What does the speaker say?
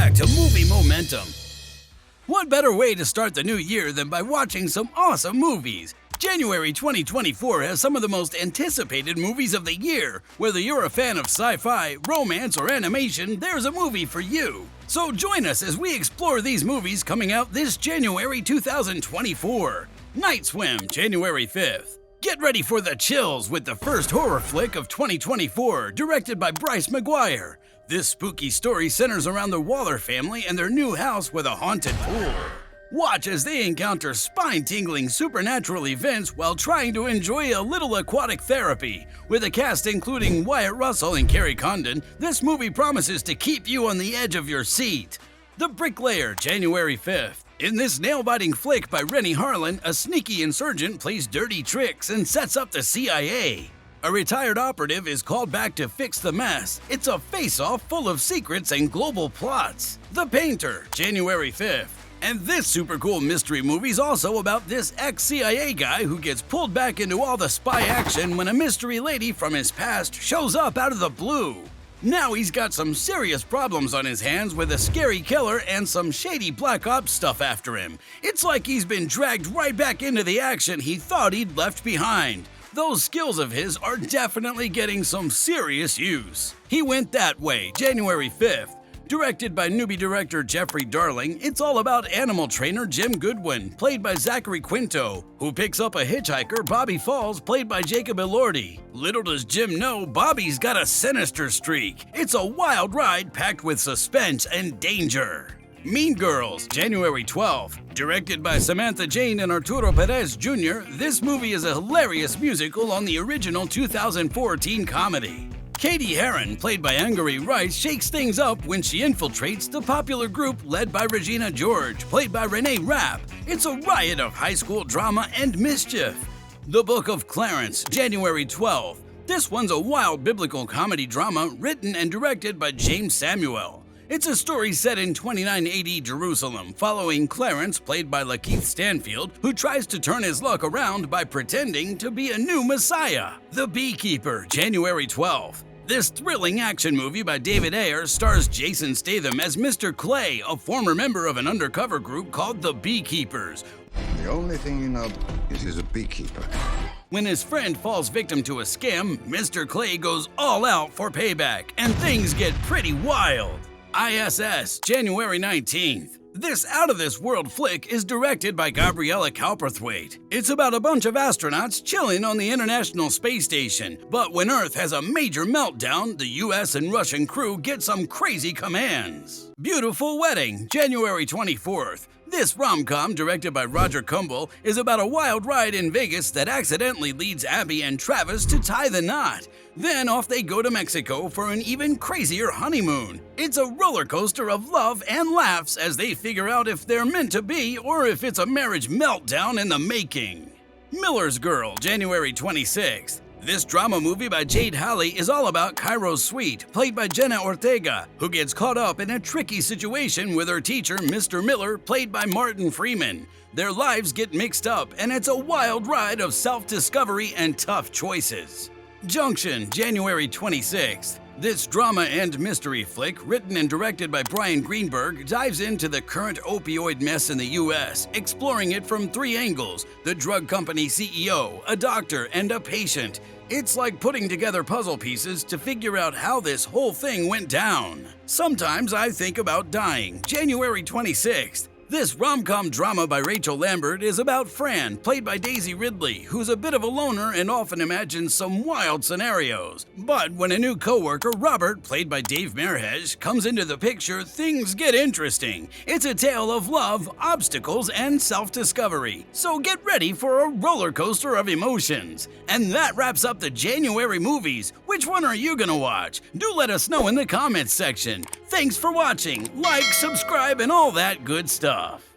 back to Movie Momentum. What better way to start the new year than by watching some awesome movies? January 2024 has some of the most anticipated movies of the year. Whether you're a fan of sci-fi, romance, or animation, there's a movie for you. So join us as we explore these movies coming out this January 2024. Night Swim, January 5th. Get ready for the chills with the first horror flick of 2024, directed by Bryce McGuire. This spooky story centers around the Waller family and their new house with a haunted pool. Watch as they encounter spine-tingling supernatural events while trying to enjoy a little aquatic therapy. With a cast including Wyatt Russell and Carrie Condon, this movie promises to keep you on the edge of your seat. The Bricklayer, January 5th. In this nail-biting flick by Rennie Harlan, a sneaky insurgent plays dirty tricks and sets up the CIA. A retired operative is called back to fix the mess. It's a face-off full of secrets and global plots. The Painter, January 5th. And this super cool mystery movie's also about this ex-CIA guy who gets pulled back into all the spy action when a mystery lady from his past shows up out of the blue. Now he's got some serious problems on his hands with a scary killer and some shady Black Ops stuff after him. It's like he's been dragged right back into the action he thought he'd left behind. Those skills of his are definitely getting some serious use. He Went That Way, January 5th. Directed by newbie director Jeffrey Darling, it's all about animal trainer Jim Goodwin, played by Zachary Quinto, who picks up a hitchhiker, Bobby Falls, played by Jacob Elordi. Little does Jim know, Bobby's got a sinister streak. It's a wild ride packed with suspense and danger. Mean Girls, January 12th. Directed by Samantha Jane and Arturo Perez Jr., this movie is a hilarious musical on the original 2014 comedy. Katie Heron, played by Angourie Rice, shakes things up when she infiltrates the popular group led by Regina George, played by Renee Rapp. It's a riot of high school drama and mischief. The Book of Clarence, January 12th. This one's a wild biblical comedy drama written and directed by James Samuel. It's a story set in 29 AD Jerusalem, following Clarence, played by Lakeith Stanfield, who tries to turn his luck around by pretending to be a new messiah. The Beekeeper, January 12th. This thrilling action movie by David Ayer stars Jason Statham as Mr. Clay, a former member of an undercover group called the Beekeepers. The only thing you know is he's a beekeeper. When his friend falls victim to a scam, Mr. Clay goes all out for payback, and things get pretty wild. ISS, January 19th. This out-of-this-world flick is directed by Gabriella Cowperthwaite. It's about a bunch of astronauts chilling on the International Space Station, but when Earth has a major meltdown, the US and Russian crew get some crazy commands. Beautiful Wedding, January 24th. This rom-com, directed by Roger Kumble, is about a wild ride in Vegas that accidentally leads Abby and Travis to tie the knot. Then off they go to Mexico for an even crazier honeymoon. It's a roller coaster of love and laughs as they figure out if they're meant to be or if it's a marriage meltdown in the making. Miller's Girl, January 26th. This drama movie by Jade Halley is all about Cairo's Sweet, played by Jenna Ortega, who gets caught up in a tricky situation with her teacher, Mr. Miller, played by Martin Freeman. Their lives get mixed up, and it's a wild ride of self-discovery and tough choices. Junction, January 26th. This drama and mystery flick, written and directed by Brian Greenberg, dives into the current opioid mess in the US, exploring it from three angles: the drug company CEO, a doctor, and a patient. It's like putting together puzzle pieces to figure out how this whole thing went down. Sometimes I Think About Dying, January 26th. This rom-com drama by Rachel Lambert is about Fran, played by Daisy Ridley, who's a bit of a loner and often imagines some wild scenarios. But when a new co-worker, Robert, played by Dave Merhesh, comes into the picture, things get interesting. It's a tale of love, obstacles, and self-discovery. So get ready for a roller coaster of emotions. And that wraps up the January movies. Which one are you gonna watch? Do let us know in the comments section. Thanks for watching. Like, subscribe, and all that good stuff.